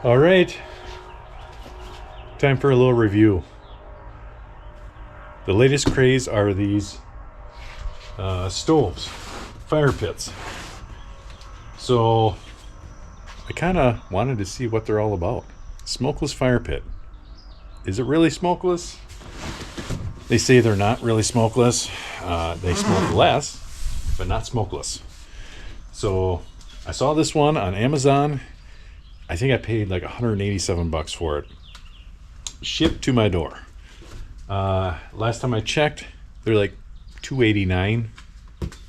All right, time for a little review. The latest craze are these stoves, fire pits. So I kind of wanted to see what they're all about. Smokeless fire pit. Is it really smokeless? They say they're not really smokeless. They smoke less, but not smokeless. So I saw this one on Amazon. I think I paid like $187 for it. Shipped to my door. Last time I checked, they're like $289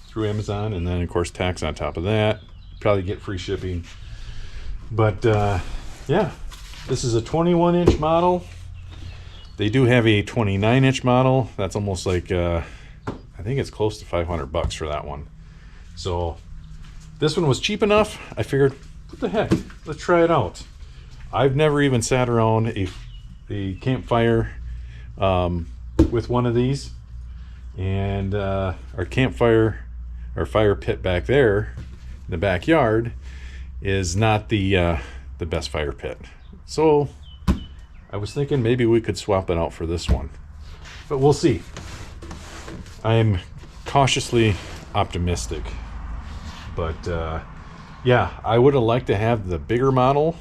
through Amazon, and then of course tax on top of that. Probably get free shipping. But yeah, this is a 21-inch model. They do have a 29-inch model. That's almost like I think it's close to $500 for that one. So this one was cheap enough. I figured, what the heck? Let's try it out. I've never even sat around a campfire with one of these, and our campfire, our fire pit back there in the backyard is not the best fire pit. So I was thinking maybe we could swap it out for this one, but we'll see. I'm cautiously optimistic, but yeah, I would have liked to have the bigger model,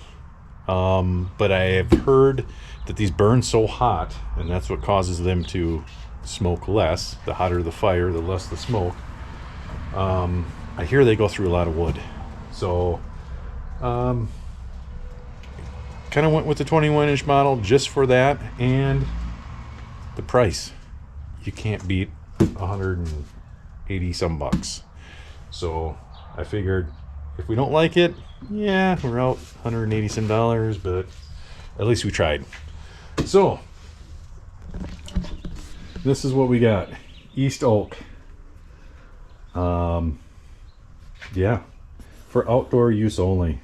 but I have heard that these burn so hot, and that's what causes them to smoke less. The hotter the fire, the less the smoke. I hear they go through a lot of wood. So kind of went with the 21-inch model just for that, and the price. You can't beat 180 some bucks. So I figured if we don't like it, yeah, we're out 180 some dollars, but at least we tried. So this is what we got. East Oak. Yeah, for outdoor use only.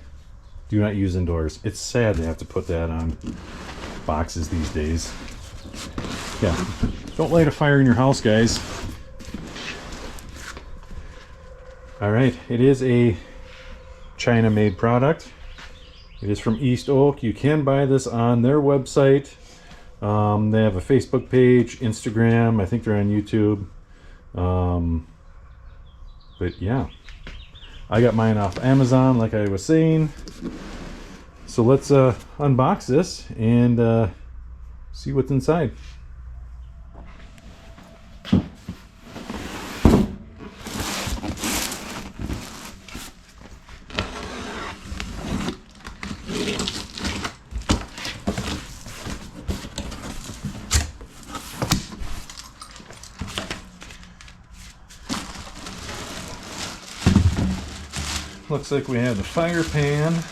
Do not use indoors. It's sad to have to put that on boxes these days. Yeah, don't light a fire in your house, guys. All right, it is a China-made product. It is from East Oak. You can buy this on their website. They have a Facebook page, Instagram. I think they're on YouTube. But yeah, I got mine off Amazon, like I was saying. So let's unbox this and see what's inside. Looks like we have the fire pan. Looks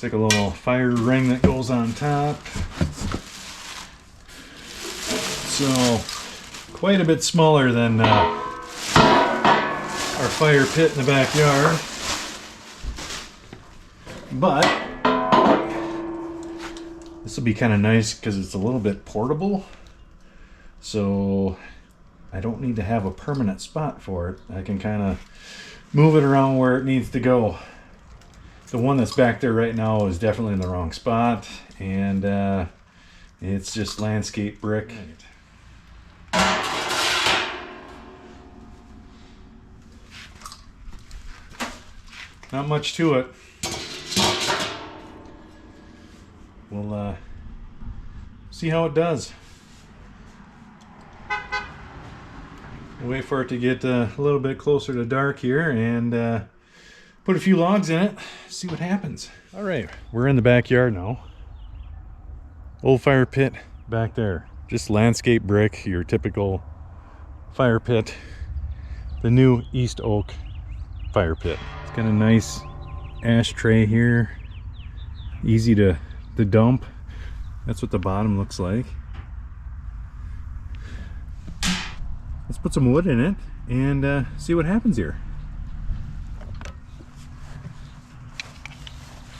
like a little fire ring that goes on top. So quite a bit smaller than our fire pit in the backyard. But this will be kind of nice because it's a little bit portable. So I don't need to have a permanent spot for it. I can kind of move it around where it needs to go. The one that's back there right now is definitely in the wrong spot, and it's just landscape brick. Not much to it. We'll see how it does. Wait for it to get a little bit closer to dark here, and put a few logs in it, see what happens. All right, we're in the backyard now. Old fire pit back there. Just landscape brick, your typical fire pit. The new East Oak fire pit. It's got a nice ashtray here. Easy to dump. That's what the bottom looks like. Let's put some wood in it and see what happens here.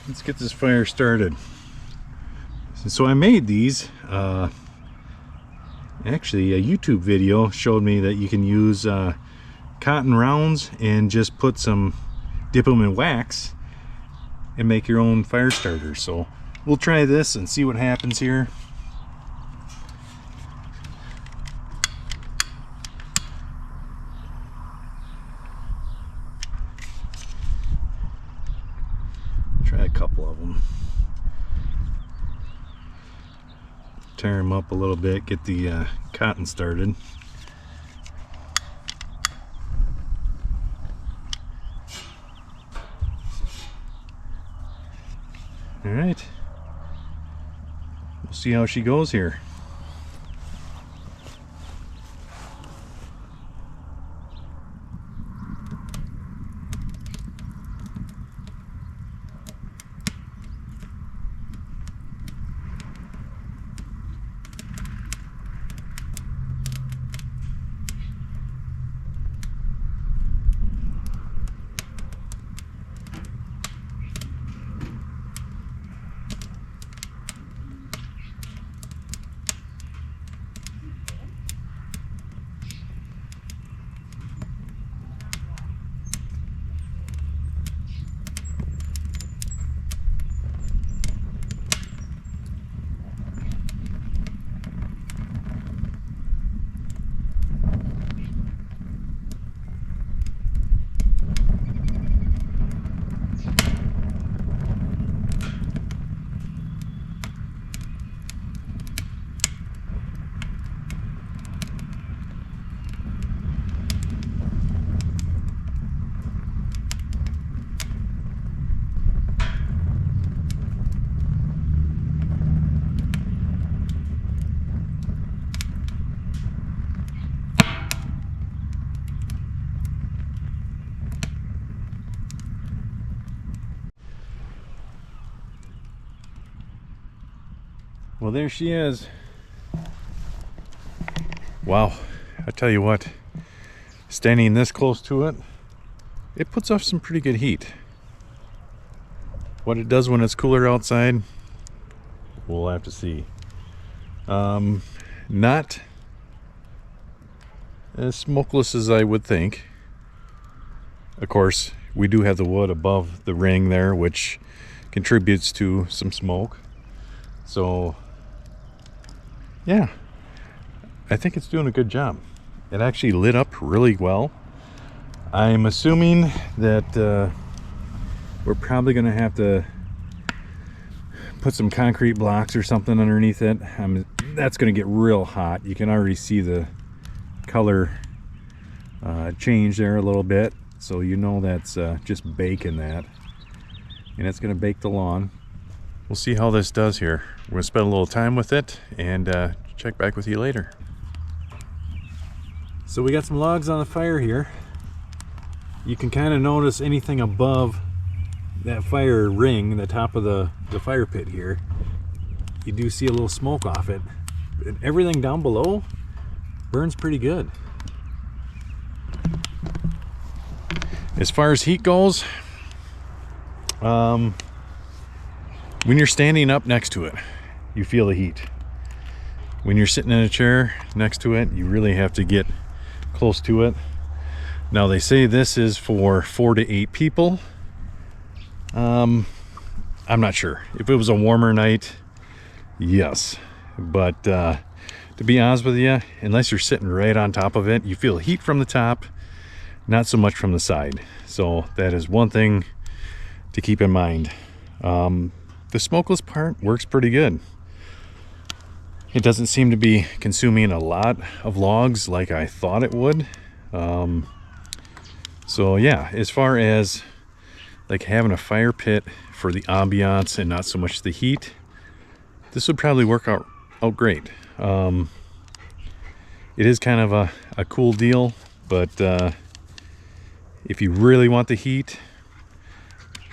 Let's get this fire started. So I made these. Actually, a YouTube video showed me that you can use cotton rounds and just dip them in wax and make your own fire starter. So we'll try this and see what happens here. Try a couple of them. Tear them up a little bit, get the cotton started. All right, we'll see how she goes here. Well, there she is. Wow, I tell you what, standing this close to it, it puts off some pretty good heat. What it does when it's cooler outside, we'll have to see. Not as smokeless as I would think. Of course, we do have the wood above the ring there, which contributes to some smoke. So yeah, I think it's doing a good job. It actually lit up really well. I'm assuming that we're probably going to have to put some concrete blocks or something underneath it. That's going to get real hot. You can already see the color change there a little bit, so you know that's just baking that, and it's going to bake the lawn. We'll see how this does here. We're going to spend a little time with it and check back with you later. So we got some logs on the fire here. You can kind of notice anything above that fire ring, the top of the fire pit here. You do see a little smoke off it. And everything down below burns pretty good. As far as heat goes, when you're standing up next to it, you feel the heat. When you're sitting in a chair next to it, you really have to get close to it. Now they say this is for 4 to 8 people. I'm not sure. If it was a warmer night, yes. But to be honest with you, unless you're sitting right on top of it, you feel heat from the top, not so much from the side. So that is one thing to keep in mind. The smokeless part works pretty good. It doesn't seem to be consuming a lot of logs like I thought it would. So yeah, as far as like having a fire pit for the ambiance and not so much the heat, this would probably work out great. It is kind of a cool deal, but if you really want the heat,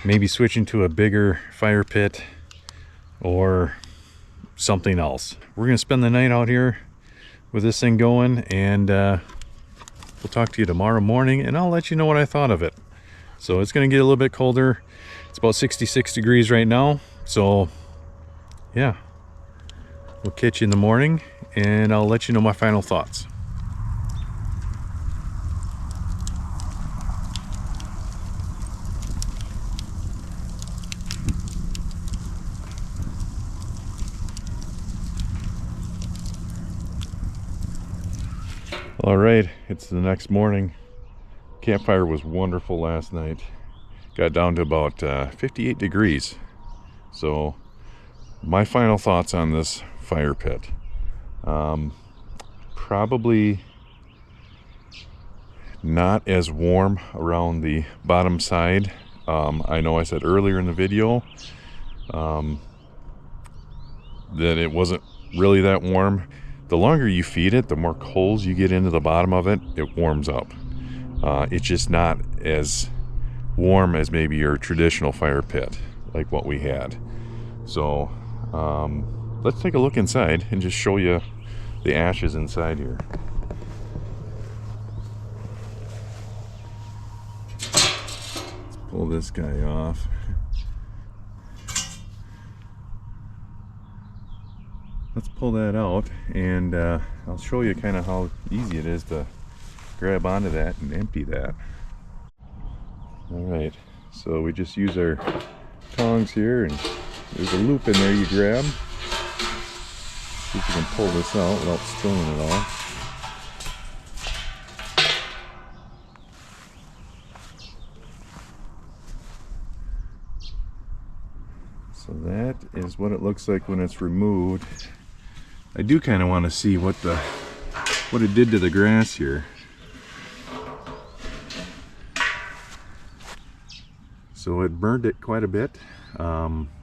maybe switching to a bigger fire pit or something else. We're gonna spend the night out here with this thing going, and we'll talk to you tomorrow morning and I'll let you know what I thought of it. So it's gonna get a little bit colder. It's about 66 degrees right now. So yeah, we'll catch you in the morning and I'll let you know my final thoughts. All right, it's the next morning. Campfire was wonderful last night. Got down to about 58 degrees. So my final thoughts on this fire pit. Probably not as warm around the bottom side. I know I said earlier in the video that it wasn't really that warm. The longer you feed it, the more coals you get into the bottom of it, it warms up. It's just not as warm as maybe your traditional fire pit, like what we had. So let's take a look inside and just show you the ashes inside here. Let's pull this guy off. Let's pull that out, and I'll show you kind of how easy it is to grab onto that and empty that. Alright, so we just use our tongs here, and there's a loop in there you grab. See if you can pull this out without spilling it all. So that is what it looks like when it's removed. I do kind of want to see what it did to the grass here. So it burned it quite a bit.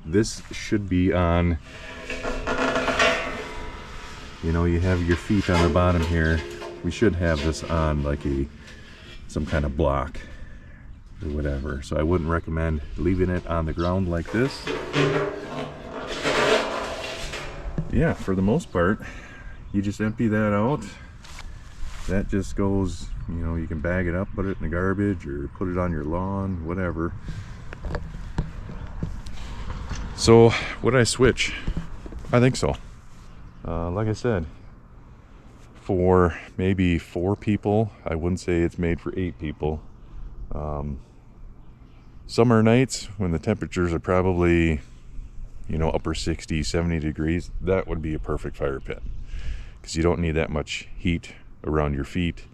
This should be on, you know, you have your feet on the bottom here. We should have this on like some kind of block or whatever. So I wouldn't recommend leaving it on the ground like this. Yeah, for the most part, you just empty that out. That just goes, you know, you can bag it up, put it in the garbage, or put it on your lawn, whatever. So, would I switch? I think so. Like I said, for maybe 4 people, I wouldn't say it's made for 8 people. Summer nights, when the temperatures are probably, you know, upper 60, 70 degrees, that would be a perfect fire pit. Because you don't need that much heat around your feet.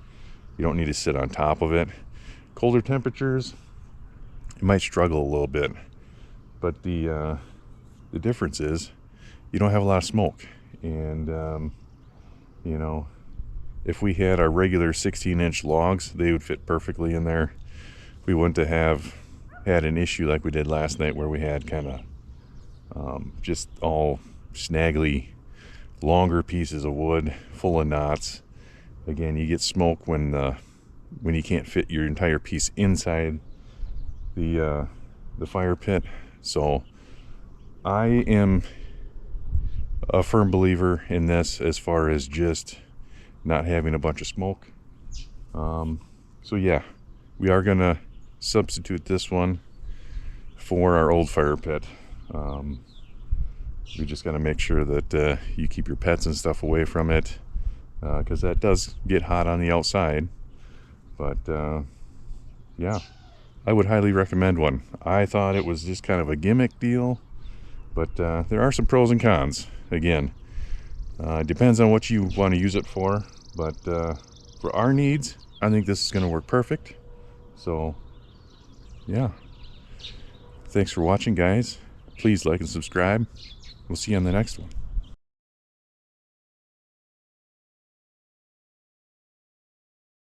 You don't need to sit on top of it. Colder temperatures, you might struggle a little bit. But the difference is you don't have a lot of smoke. And, you know, if we had our regular 16-inch logs, they would fit perfectly in there. We wouldn't have had an issue like we did last night where we had kind of just all snaggly, longer pieces of wood full of knots. Again, you get smoke when you can't fit your entire piece inside the fire pit. So I am a firm believer in this as far as just not having a bunch of smoke. So yeah, we are gonna substitute this one for our old fire pit. We just got to make sure that you keep your pets and stuff away from it, because that does get hot on the outside. But yeah, I would highly recommend one. I thought it was just kind of a gimmick deal, but there are some pros and cons. Again, it depends on what you want to use it for, but for our needs, I think this is going to work perfect. So yeah, thanks for watching, guys. Please like and subscribe. We'll see you on the next one.